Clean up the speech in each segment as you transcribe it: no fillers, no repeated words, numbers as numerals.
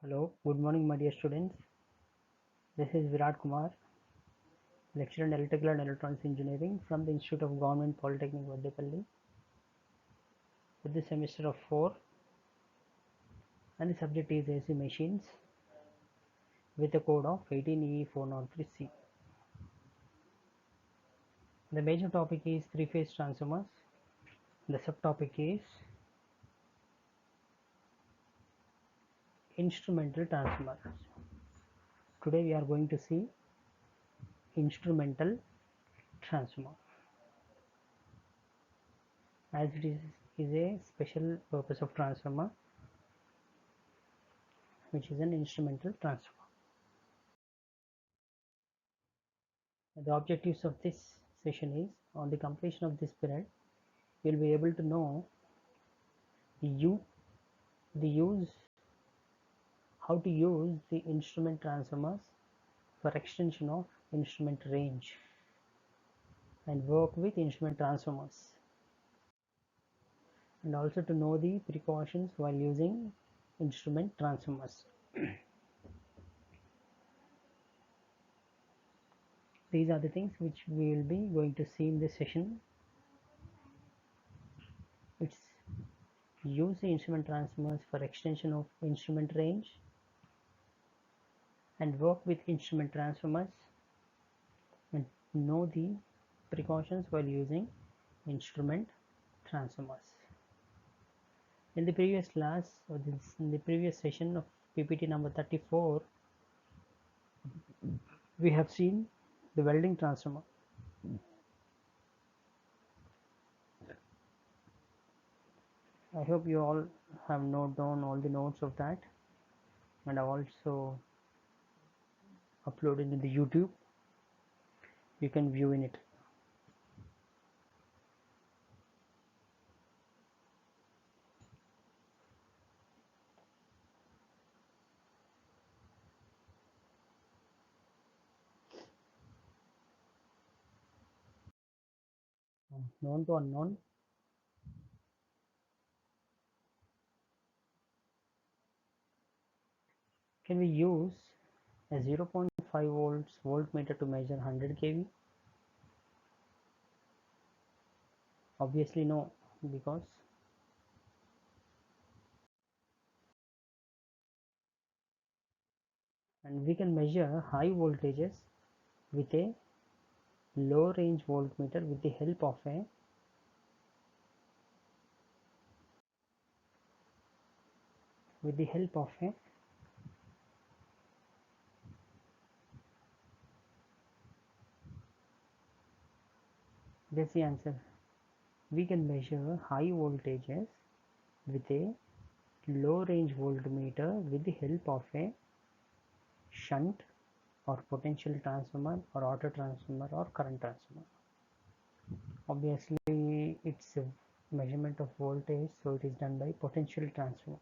Hello, good morning, my dear students. This is Virat Kumar, lecturer in Electrical and Electronics Engineering from the Institute of Government Polytechnic, Vaddepalli, with the semester of 4, and the subject is AC machines with a code of 18EE403C. The major topic is three-phase transformers. The subtopic is instrumental transformers. Today we are going to see instrumental transformer, as it is a special purpose of transformer, which is an instrumental transformer. The objectives of this session is, on the completion of this period, you will be able to know the use, how to use the instrument transformers for extension of instrument range and work with instrument transformers, and also to know the precautions while using instrument transformers. These are the things which we will be going to see in this session. It's use the instrument transformers for extension of instrument range and work with instrument transformers, and know the precautions while using instrument transformers. In the previous class, or in the previous session of PPT number 34, we have seen the welding transformer. I hope you all have noted down all the notes of that, and I've also uploaded in the YouTube. You can view in it. Known to unknown. Can we use a 0.5 volts voltmeter to measure 100 kV? Obviously no, because and we can measure high voltages with a low range voltmeter with the help of a that's the answer. We can measure high voltages with a low range voltmeter with the help of a shunt or potential transformer or auto transformer or current transformer. Obviously it's a measurement of voltage, so it is done by potential transformer.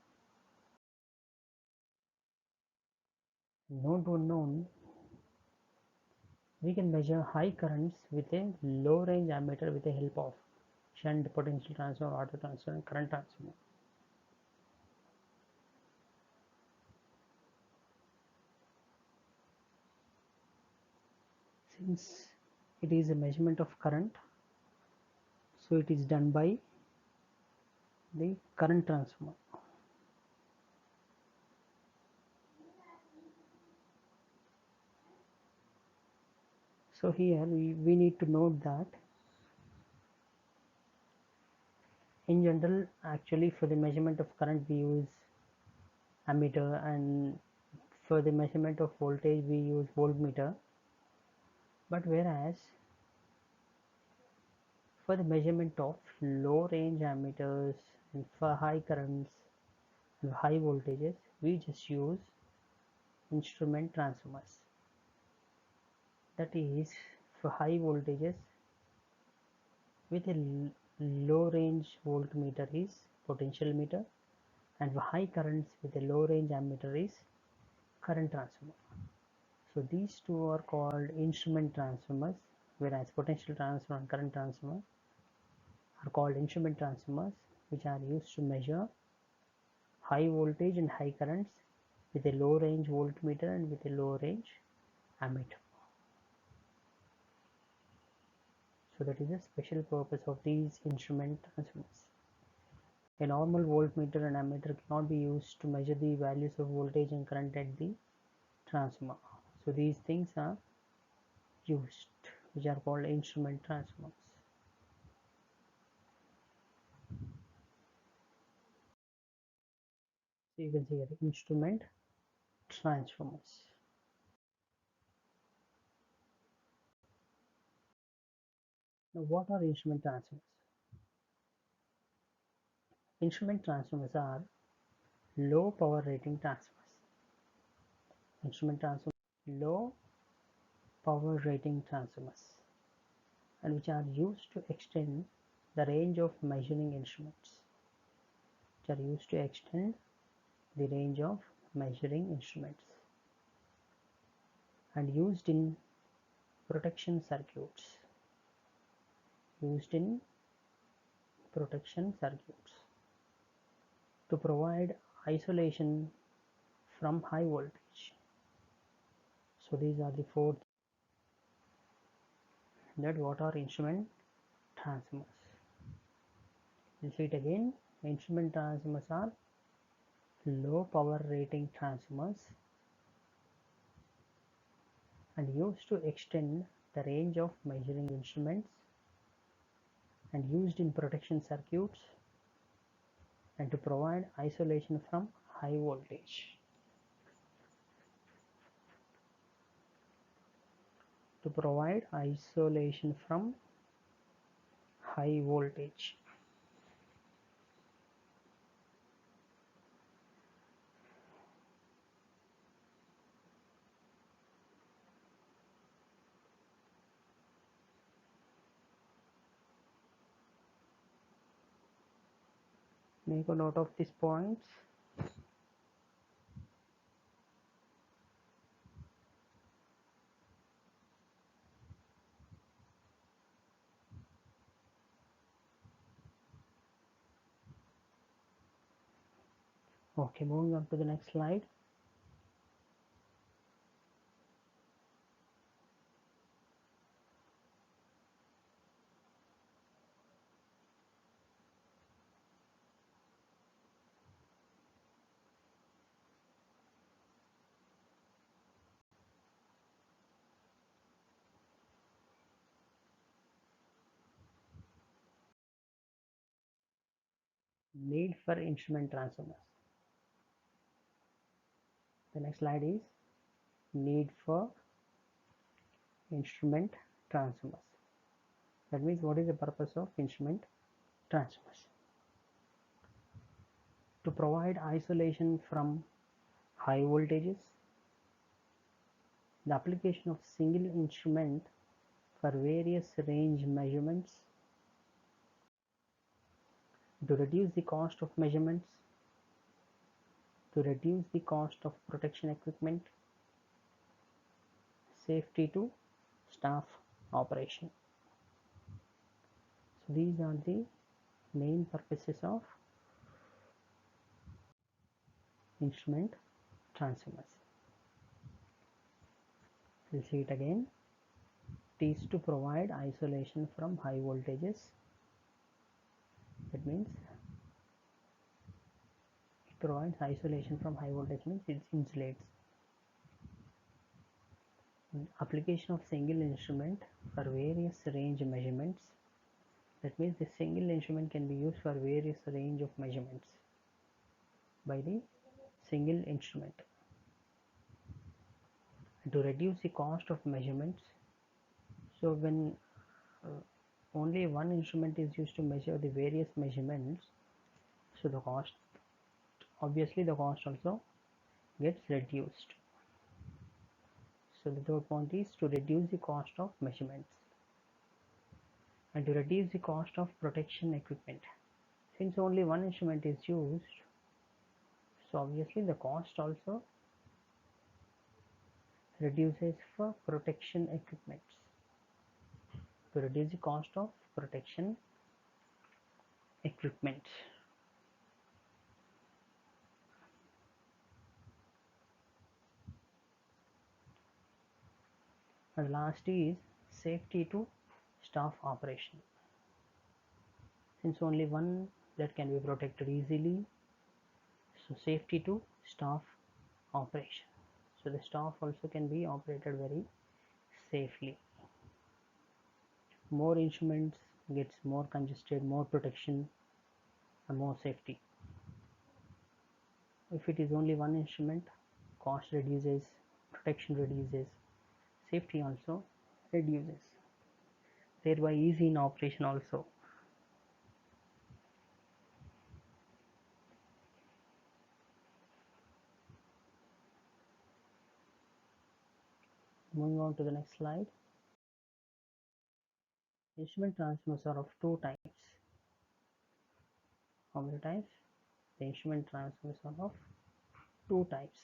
Known to unknown, we can measure high currents with a low range ammeter with the help of shunt, potential transformer, auto transformer, and current transformer. Since it is a measurement of current, so it is done by the current transformer. So here we need to note that in general, actually for the measurement of current we use ammeter, and for the measurement of voltage we use voltmeter. But whereas for the measurement of low range ammeters and for high currents and high voltages, we just use instrument transformers. That is, for high voltages with a low range voltmeter is potential meter, and for high currents with a low range ammeter is current transformer. So these two are called instrument transformers, whereas potential transformer and current transformer are called instrument transformers, which are used to measure high voltage and high currents with a low range voltmeter and with a low range ammeter. So that is the special purpose of these instrument transformers. A normal voltmeter and ammeter cannot be used to measure the values of voltage and current at the transformer. So these things are used, which are called instrument transformers. So you can see here instrument transformers. Now what are instrument transformers? Instrument transformers are low power rating transformers. Instrument transformers low power rating transformers, and which are used to extend the range of measuring instruments. Which are used to extend the range of measuring instruments and used in protection circuits. Used in protection circuits to provide isolation from high voltage. So these are the four. That what are instrument transformers? We'll see it again. Instrument transformers are low power rating transformers and used to extend the range of measuring instruments and used in protection circuits and to provide isolation from high voltage. To provide isolation from high voltage. Make a note of these points. Okay, moving on to the next slide. Need for instrument transformers. The next slide is need for instrument transformers. That means what is the purpose of instrument transformers? To provide isolation from high voltages, the application of single instrument for various range measurements, to reduce the cost of measurements, to reduce the cost of protection equipment, safety to staff operation. So these are the main purposes of instrument transformers. We'll see it again. It is to provide isolation from high voltages. That means it provides isolation from high voltage, means it insulates. Application of single instrument for various range measurements. That means the single instrument can be used for various range of measurements by the single instrument. And to reduce the cost of measurements. So when only one instrument is used to measure the various measurements, so the cost, obviously the cost also gets reduced. So the third point is to reduce the cost of measurements and to reduce the cost of protection equipment. Since only one instrument is used, so obviously the cost also reduces for protection equipments. To reduce the cost of protection equipment. And last is safety to staff operation. Since only one that can be protected easily, so safety to staff operation. So the staff also can be operated very safely. More instruments gets more congested, more protection and more safety. If it is only one instrument, cost reduces, protection reduces, safety also reduces, thereby easy in operation also. Moving on to the next slide. Instrument transformers are of two types. How many types? The instrument transformers are of two types.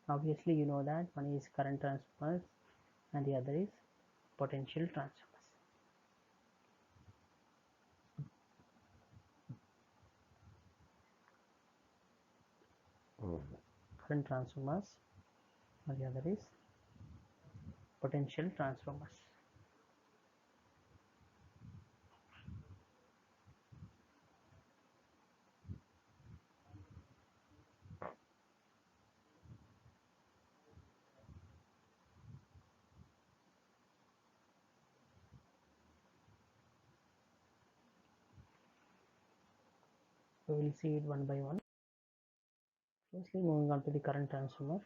Obviously you know that one is current transformers and the other is potential transformers. Current transformers and the other is potential transformers. So we will see it one by one. Firstly, moving on to the current transformer.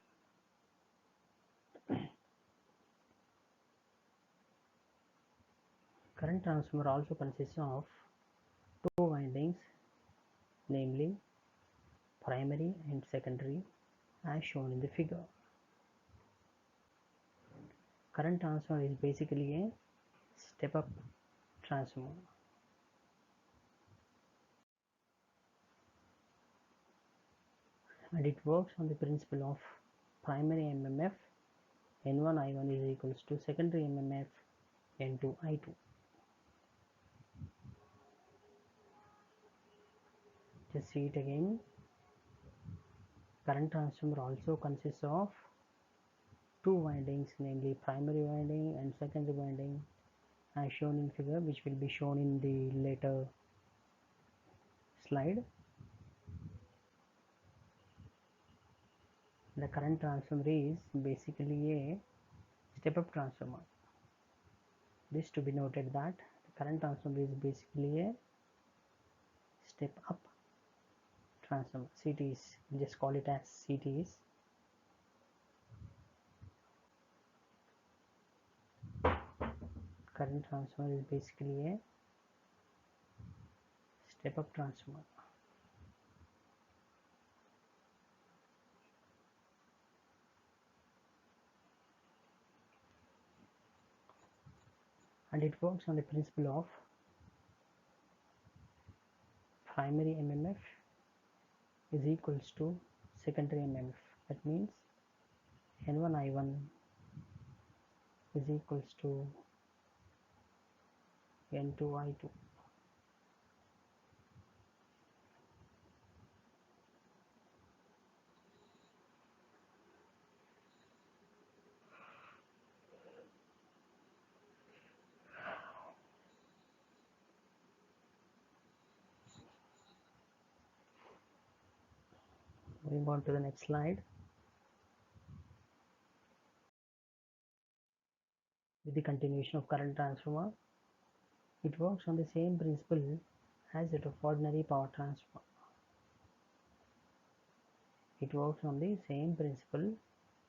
Current transformer also consists of two windings, namely primary and secondary, as shown in the figure. Current transformer is basically a step-up transformer. And it works on the principle of primary MMF N1I1 is equals to secondary MMF N2I2. Just see it again. Current transformer also consists of two windings, namely primary winding and secondary winding, as shown in figure, which will be shown in the later slide. The current transformer is basically a step-up transformer. This to be noted that the current transformer is basically a step-up transformer. CTs, just call it as CTs. Current transformer is basically a step-up transformer. And it works on the principle of primary MMF is equals to secondary MMF. That means N1I1 is equals to N2I2. Moving on to the next slide. With the continuation of current transformer, it works on the same principle as that of ordinary power transformer. It works on the same principle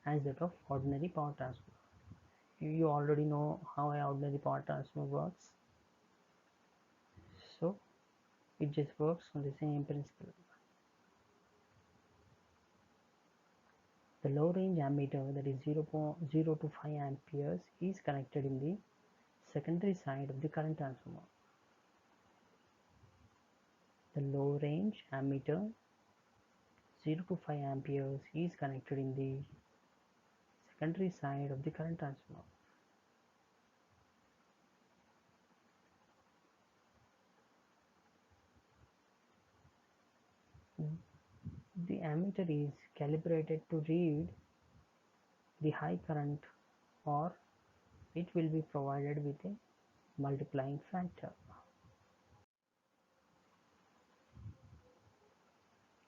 as that of ordinary power transformer. You already know how an ordinary power transformer works. So it just works on the same principle. The low range ammeter, that is 0 to 5 amperes, is connected in the secondary side of the current transformer. The low range ammeter 0 to 5 amperes is connected in the secondary side of the current transformer. The ammeter is calibrated to read the high current or it will be provided with a multiplying factor.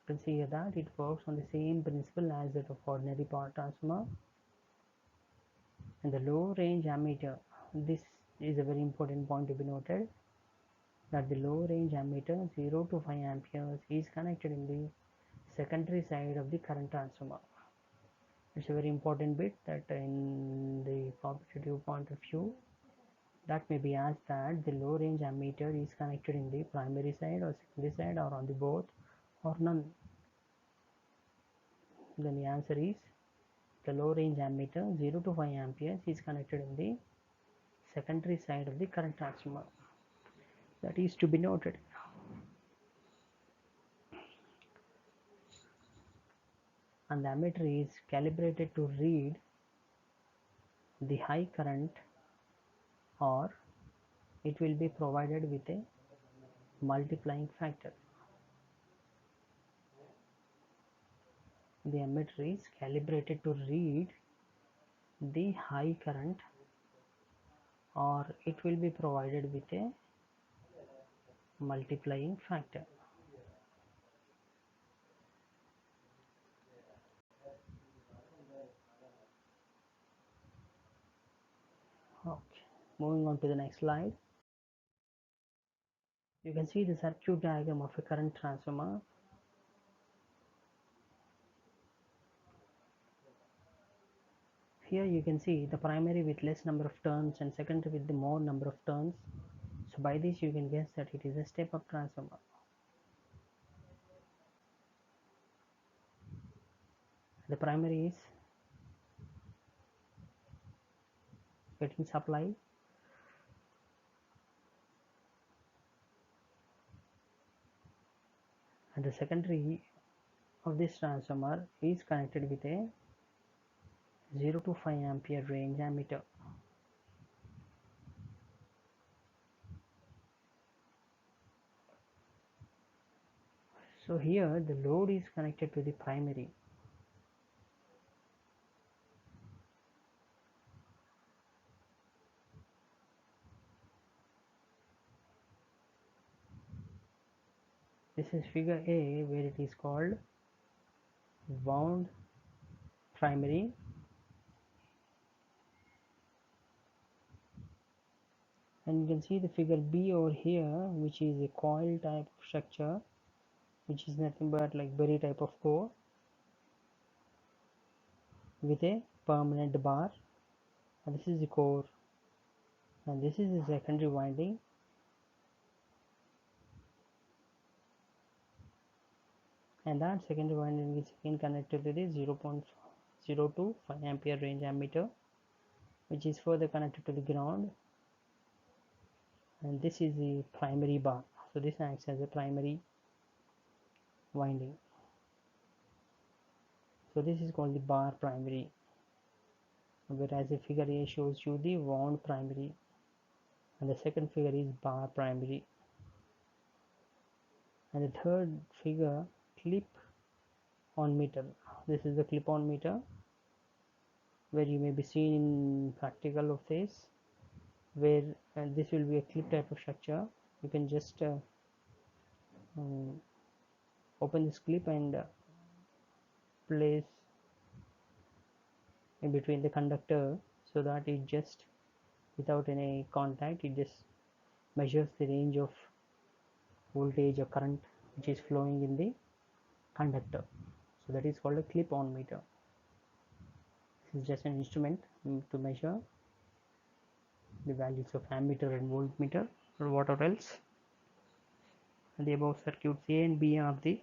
You can see here that it works on the same principle as that of ordinary power transformer. And the low range ammeter, this is a very important point to be noted, that the low range ammeter 0 to 5 amperes is connected in the secondary side of the current transformer. It's a very important bit that in the competitive point of view, that may be asked that the low range ammeter is connected in the primary side or secondary side or on the both or none. Then the answer is the low range ammeter 0 to 5 amperes is connected in the secondary side of the current transformer. That is to be noted. And the ammeter is calibrated to read the high current, or it will be provided with a multiplying factor. The ammeter is calibrated to read the high current, or it will be provided with a multiplying factor. Okay, moving on to the next slide. You can see the circuit diagram of a current transformer. Here you can see the primary with less number of turns and secondary with the more number of turns. So by this you can guess that it is a step-up transformer. The primary is getting supply, and the secondary of this transformer is connected with a 0 to 5 ampere range ammeter. So here the load is connected to the primary. This is figure A, where it is called wound primary, and you can see the figure B over here, which is a coil type of structure, which is nothing but like berry type of core with a permanent bar, and this is the core, and this is the secondary winding, and that secondary winding is again connected to the 0.0 to 5 ampere range ammeter, which is further connected to the ground, and this is the primary bar. So this acts as a primary winding. So this is called the bar primary, whereas the figure A shows you the wound primary, and the second figure is bar primary, and the third figure clip on meter. This is the clip on meter, where you may be seen in practical of this, where this will be a clip type of structure. You can just open this clip and place in between the conductor, so that it just, without any contact, it just measures the range of voltage or current which is flowing in the conductor. So that is called a clip on meter. This is just an instrument to measure the values of ammeter and voltmeter or whatever else. And the above circuits A and B are the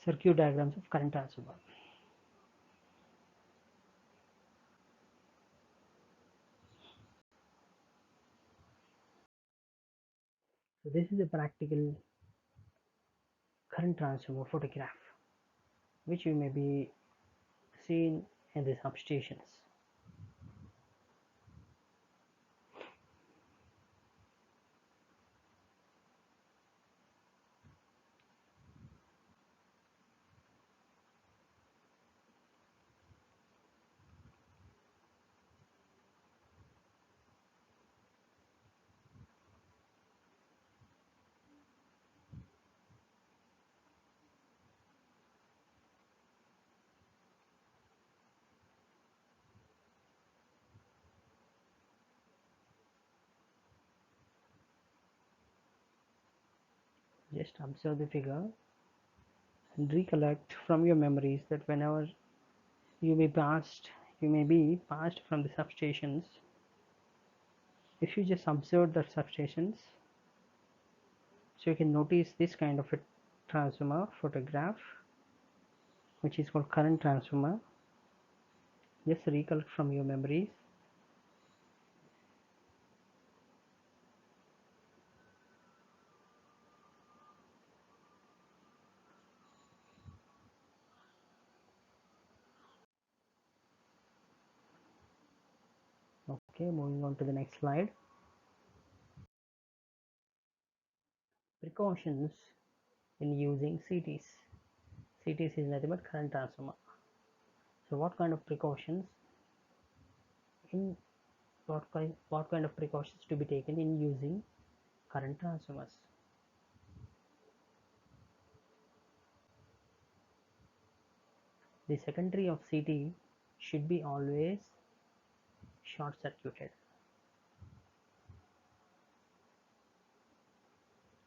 circuit diagrams of current transformer. So this is a practical current transformer photograph, which you may be seen in the substations. Just observe the figure and recollect from your memories that whenever you may passed you may be passed from the substations. If you just observe the substations, so you can notice this kind of a transformer photograph, which is called current transformer. Just recollect from your memories. Okay, moving on to the next slide. Precautions in using CTs. CTs is nothing but current transformer. So what kind of precautions in what kind of precautions to be taken in using current transformers? The secondary of CT should be always short circuited.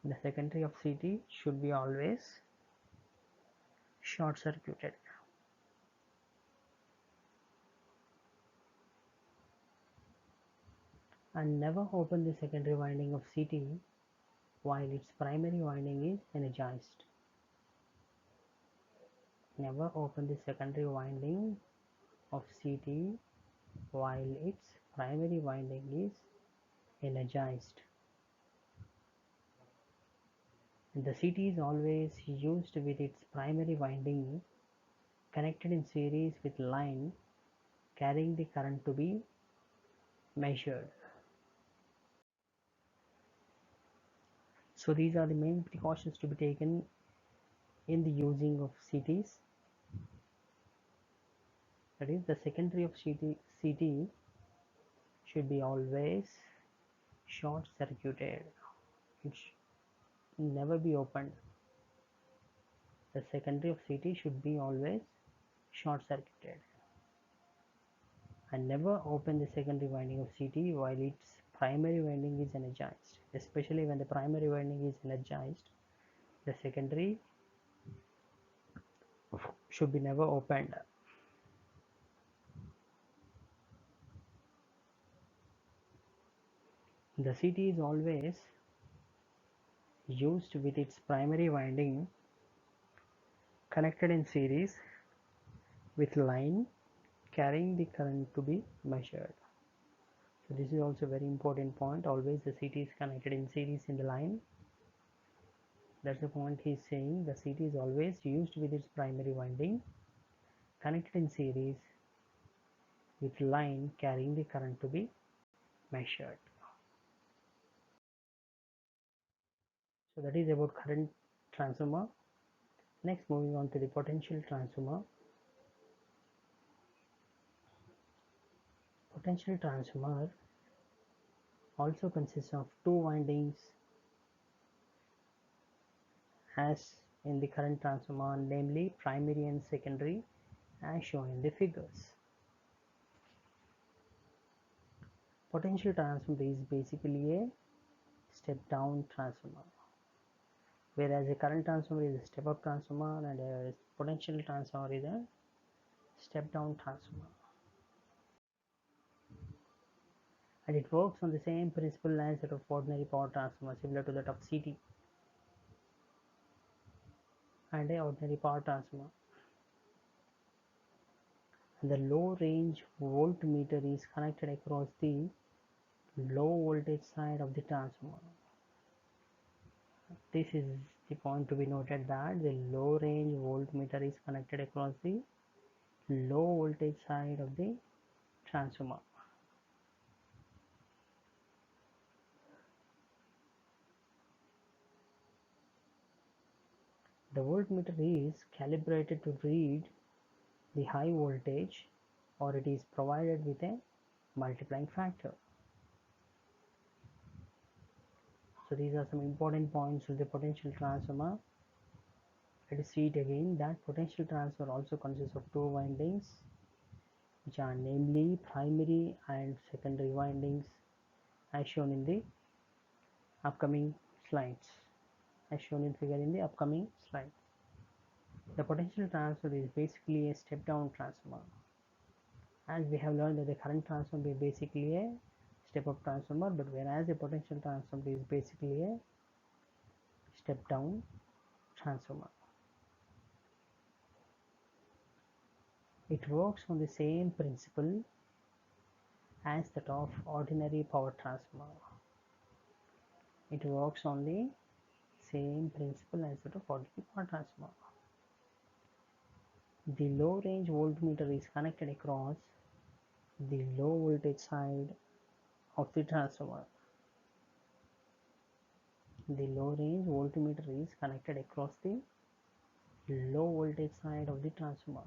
The secondary of CT should be always short circuited. And never open the secondary winding of CT while its primary winding is energized. Never open the secondary winding of CT while its primary winding is energized. The CT is always used with its primary winding connected in series with line carrying the current to be measured. So these are the main precautions to be taken in the using of CTs. That is, the secondary of CT should be always short circuited. It should never be opened. The secondary of CT should be always short circuited. And never open the secondary winding of CT while its primary winding is energized. Especially when the primary winding is energized, the secondary should be never opened. The CT is always used with its primary winding connected in series with line carrying the current to be measured. So this is also a very important point. Always the CT is connected in series in the line. That's the point he's saying. The CT is always used with its primary winding connected in series with line carrying the current to be measured. So that is about current transformer. Next, moving on to the potential transformer. Potential transformer also consists of two windings as in the current transformer, namely primary and secondary, as shown in the figures. Potential transformer is basically a step down transformer, whereas a current transformer is a step up transformer and a potential transformer is a step down transformer. And it works on the same principle as that of ordinary power transformer, similar to that of CT and a ordinary power transformer. And the low range voltmeter is connected across the low voltage side of the transformer. This is the point to be noted, that the low range voltmeter is connected across the low voltage side of the transformer. The voltmeter is calibrated to read the high voltage, or it is provided with a multiplying factor. So these are some important points of the potential transformer. Let us see it again, that potential transformer also consists of two windings, which are namely primary and secondary windings, as shown in the upcoming slides. as shown in figure in the upcoming slide. The potential transfer is basically a step down transformer. As we have learned that the current transformer is basically a step up transformer, but whereas a potential transformer is basically a step down transformer. It works on the same principle as that of ordinary power transformer. It works on the same principle as that of ordinary power transformer. The low range voltmeter is connected across the low voltage side of the transformer. The low range voltmeter is connected across the low voltage side of the transformer.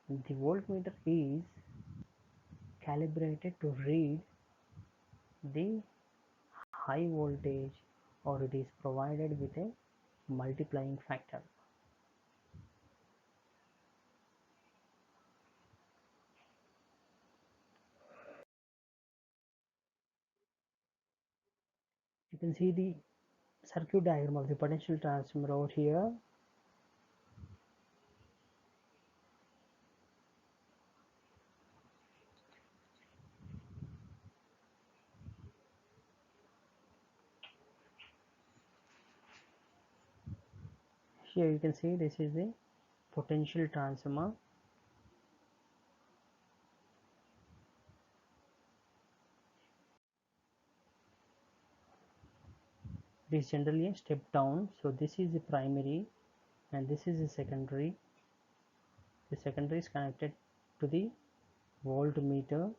The voltmeter is calibrated to read the high voltage, or it is provided with a multiplying factor. You can see the circuit diagram of the potential transformer over here. Here you can see this is the potential transformer. It is generally a step down, so this is the primary and this is the secondary. The secondary is connected to the voltmeter.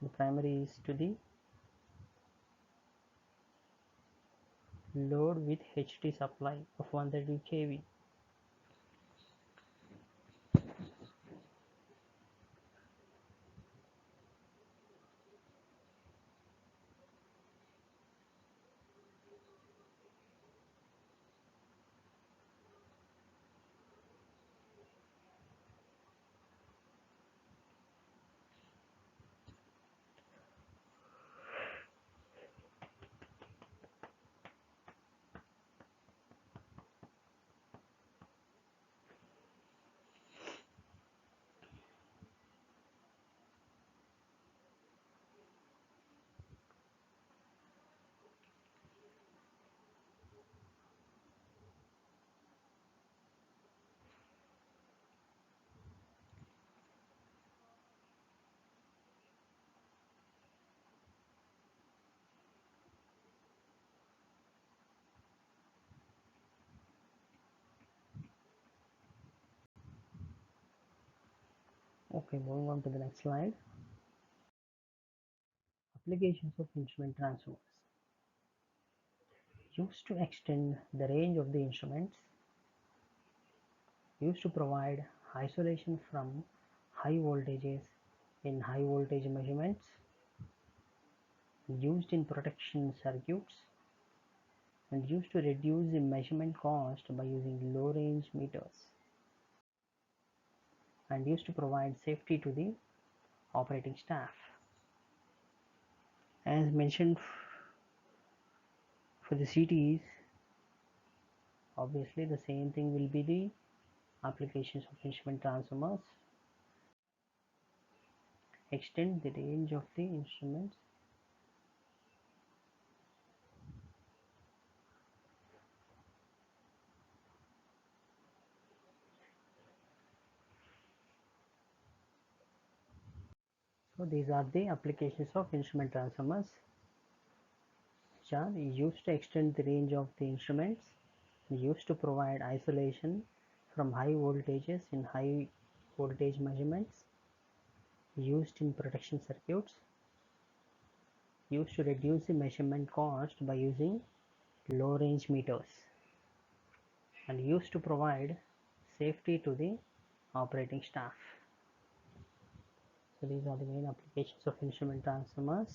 The primary is to the load with HT supply of 130 kV. Okay, moving on to the next slide. Applications of instrument transformers. Used to extend the range of the instruments, used to provide isolation from high voltages in high voltage measurements, used in protection circuits, and used to reduce the measurement cost by using low range meters, and used to provide safety to the operating staff. As mentioned for the CTs, obviously the same thing will be the applications of instrument transformers. Extend the range of the instruments. So these are the applications of instrument transformers, which are used to extend the range of the instruments, used to provide isolation from high voltages in high voltage measurements, used in protection circuits, used to reduce the measurement cost by using low range meters, and used to provide safety to the operating staff. So these are the main applications of instrument transformers.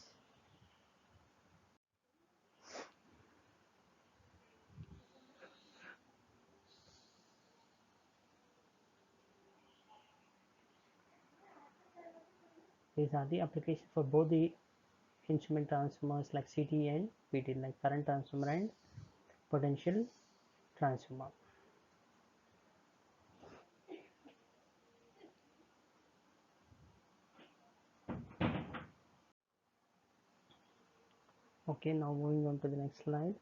These are the applications for both the instrument transformers like CT and PT, like current transformer and potential transformer. Okay, now moving on to the next slide.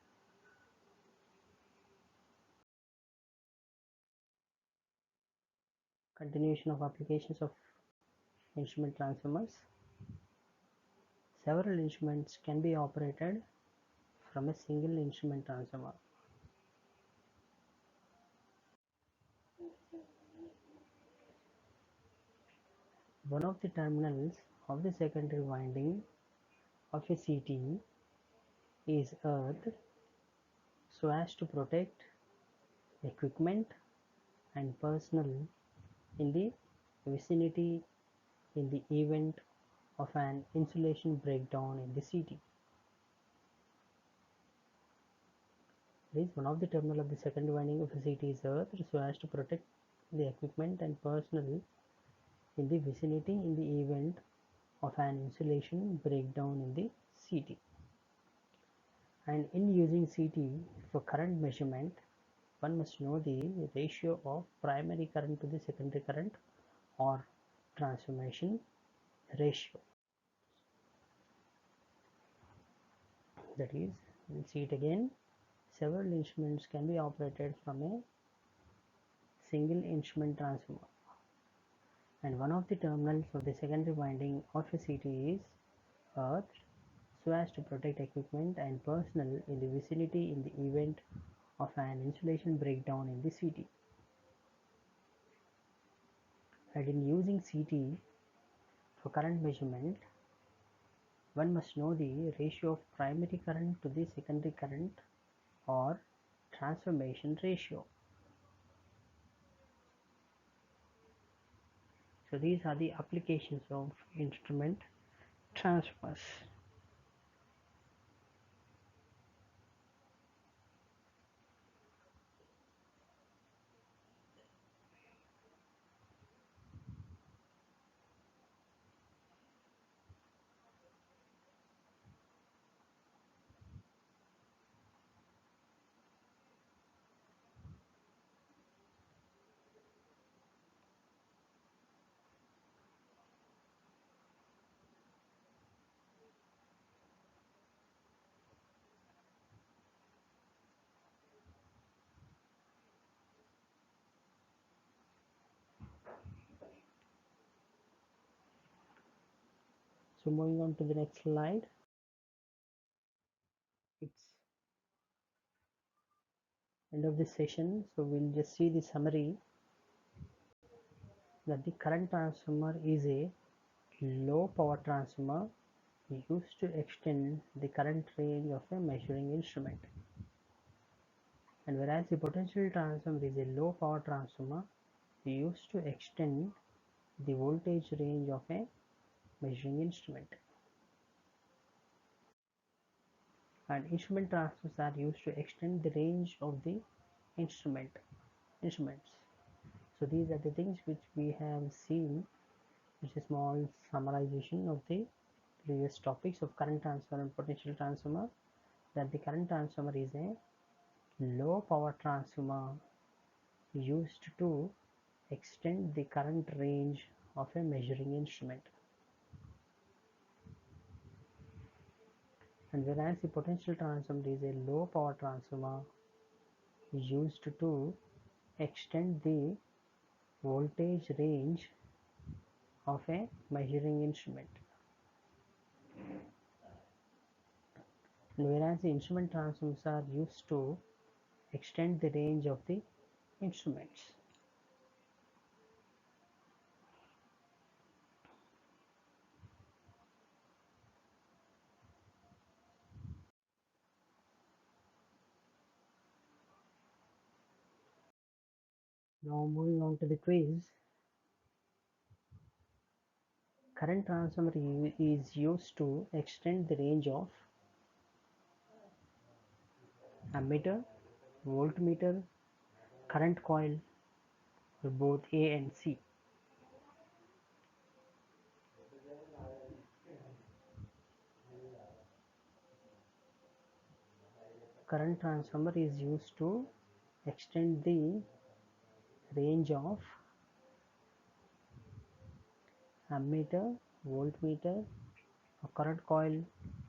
Continuation of applications of instrument transformers. Several instruments can be operated from a single instrument transformer. One of the terminals of the secondary winding of a CT is earthed so as to protect equipment and personnel in the vicinity in the event of an insulation breakdown in the CT. One of the terminals of the secondary winding of a CT is earthed so as to protect the equipment and personnel in the vicinity in the event of an insulation breakdown in the CT. And in using CT for current measurement, one must know the ratio of primary current to the secondary current or transformation ratio. That is, we'll see it again. Several instruments can be operated from a single instrument transformer, and one of the terminals of the secondary winding of a CT is earthed so as to protect equipment and personnel in the vicinity in the event of an insulation breakdown in the CT. And in using CT for current measurement, one must know the ratio of primary current to the secondary current or transformation ratio. So these are the applications of instrument transformers. So moving on to the next slide. It's end of this session, so we'll just see the summary that the current transformer is a low power transformer used to extend the current range of a measuring instrument, and whereas the potential transformer is a low power transformer used to extend the voltage range of a measuring instrument. And instrument transformers are used to extend the range of the instruments. So these are the things which we have seen. It's a small summarization of the previous topics of current transformer and potential transformer. That the current transformer is a low power transformer used to extend the current range of a measuring instrument, and whereas the potential transformer is a low power transformer used to extend the voltage range of a measuring instrument, and whereas the instrument transformers are used to extend the range of the instruments. Now moving on to the quiz. Current transformer is used to extend the range of ammeter, voltmeter, current coil, for both A and C. Current transformer is used to extend the range of ammeter, voltmeter, or current coil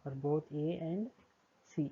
for both A and C.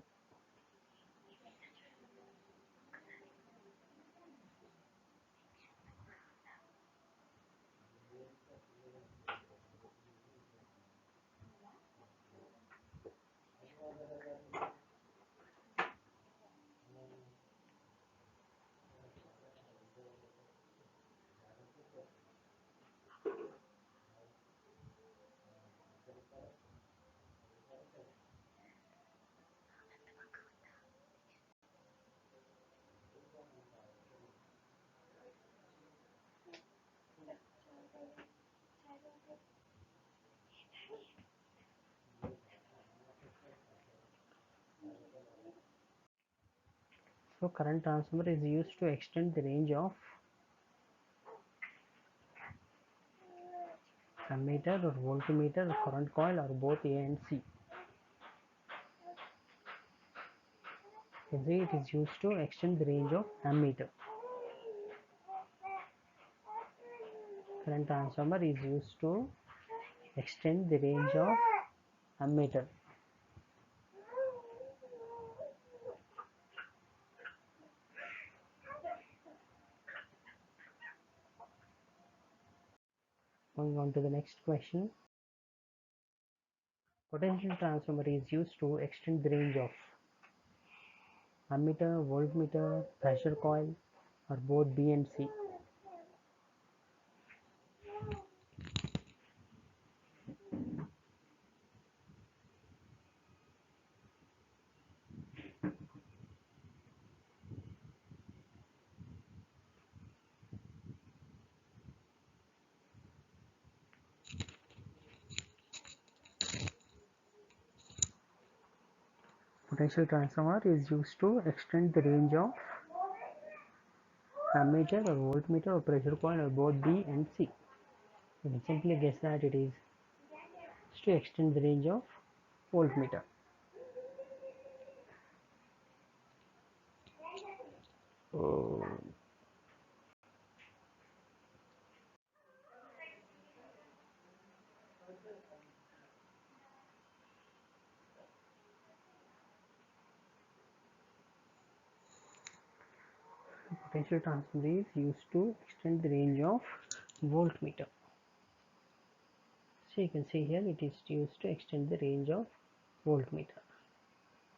So current transformer is used to extend the range of ammeter or voltmeter or current coil or both A and C. You see, it is used to extend the range of ammeter. Current transformer is used to extend the range of ammeter. Moving on to the next question. Potential transformer is used to extend the range of ammeter, voltmeter, pressure coil, or both B and C. Potential transformer is used to extend the range of ammeter or voltmeter or pressure coil or both B and C. You can simply guess that it is to extend the range of voltmeter. Oh. Potential transformer is used to extend the range of voltmeter. So you can see here it is used to extend the range of voltmeter.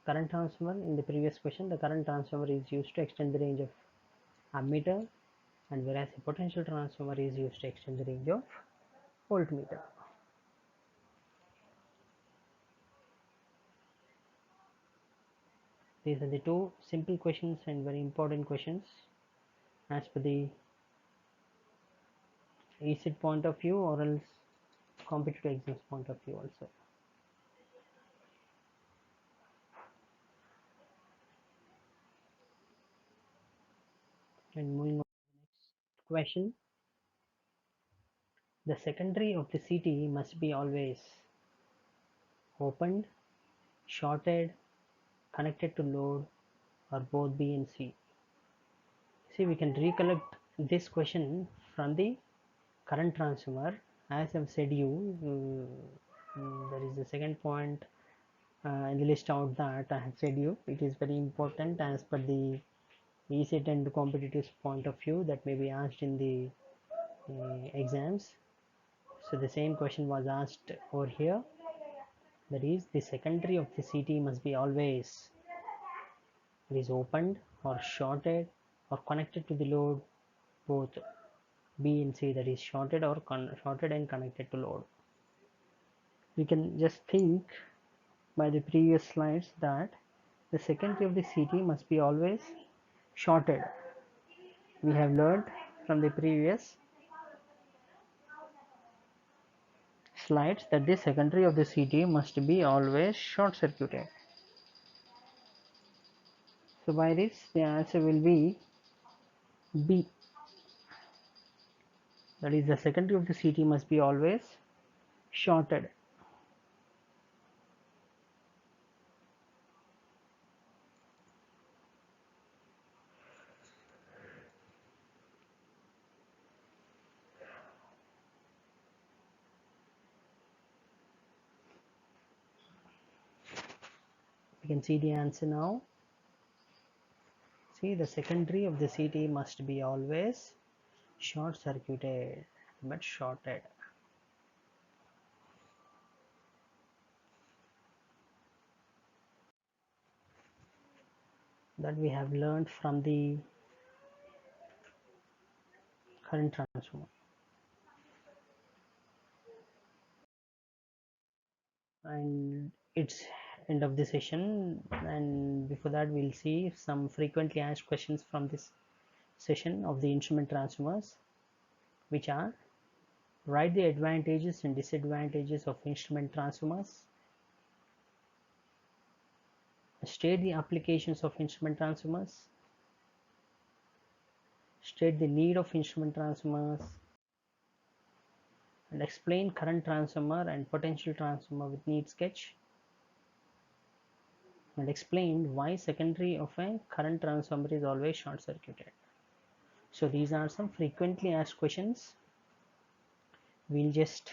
Current transformer, in the previous question, the current transformer is used to extend the range of ammeter, and whereas a potential transformer is used to extend the range of voltmeter. These are the two simple questions and very important questions as per the ESET point of view or else competitive exams point of view also. And moving on to the next question. The secondary of the CT must be always opened, shorted, connected to load, or both B and C. See, we can recollect this question from the current transformer. As I've said you, there is the second point in the list out that I have said you. It is very important as per the ESET and competitive point of view that may be asked in the exams. So the same question was asked over here. That is, the secondary of the CT must be always opened or shorted or connected to the load, both B and C, that is shorted or shorted and connected to load. We can just think by the previous slides that the secondary of the CT must be always shorted. We have learned from the previous slides that the secondary of the CT must be always short circuited. So by this the answer will be B. That is, the secondary of the CT must be always shorted. You can see the answer now. See, the secondary of the CT must be always short circuited but shorted. That we have learned from the current transformer. And it's end of the session, and before that we'll see some frequently asked questions from this session of the instrument transformers, which are: write the advantages and disadvantages of instrument transformers, state the applications of instrument transformers, state the need of instrument transformers, and explain current transformer and potential transformer with need sketch, and explain why secondary of a current transformer is always short circuited. So these are some frequently asked questions. We'll just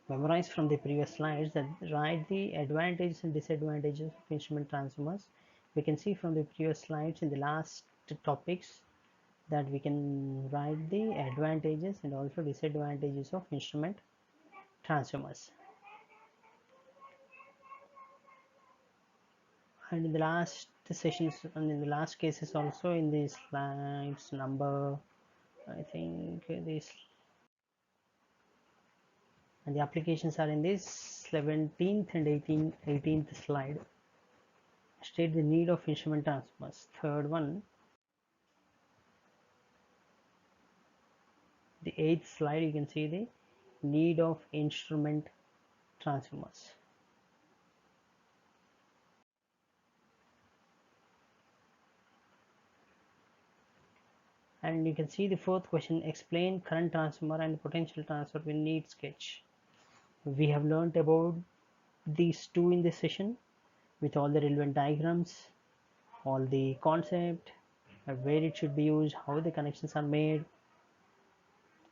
memorize from the previous slides that write the advantages and disadvantages of instrument transformers. We can see from the previous slides in the last topics that we can write the advantages and also disadvantages of instrument transformers. And in the last sessions and in the last cases also, in these slides number, I think this, and the applications are in this 17th and 18th slide. State the need of instrument transformers. Third one, the 8th slide, you can see the need of instrument transformers. And you can see the fourth question, explain current transformer and potential transfer with need sketch. We have learned about these two in this session with all the relevant diagrams, all the concept, where it should be used, how the connections are made,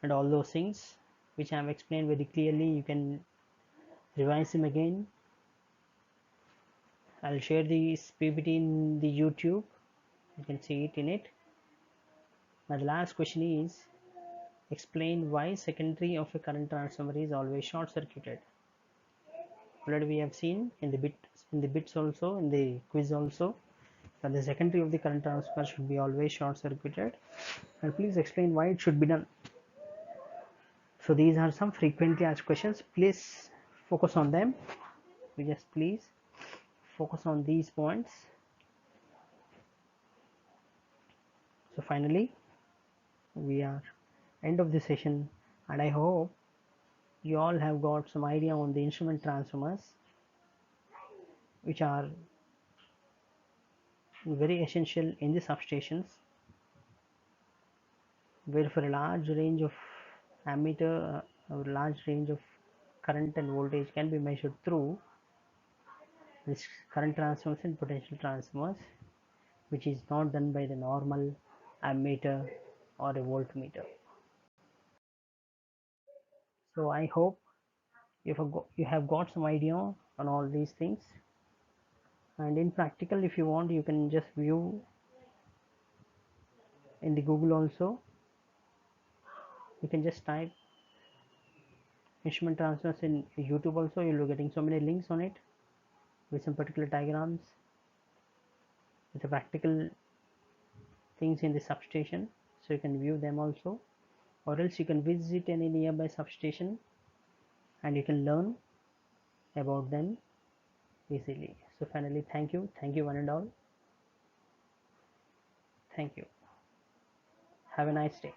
and all those things which I have explained very clearly. You can revise them again. I'll share this PPT in the YouTube, you can see it in it. Now the last question is, explain why secondary of a current transformer is always short circuited. Already we have seen in the bits also, in the quiz also, that the secondary of the current transformer should be always short circuited, and please explain why it should be done. So these are some frequently asked questions. Please focus on them. We just please focus on these points. So finally we are end of the session, and I hope you all have got some idea on the instrument transformers, which are very essential in the substations, where for a large range of ammeter, a large range of current and voltage can be measured through this current transformers and potential transformers, which is not done by the normal ammeter or a voltmeter. So I hope you have got some idea on all these things. And in practical, if you want, you can just view in the Google also. You can just type instrument transformers in YouTube also. You'll be getting so many links on it with some particular diagrams with the practical things in the substation, so you can view them also, or else you can visit any nearby substation and you can learn about them easily. So finally, thank you one and all. Thank you. Have a nice day.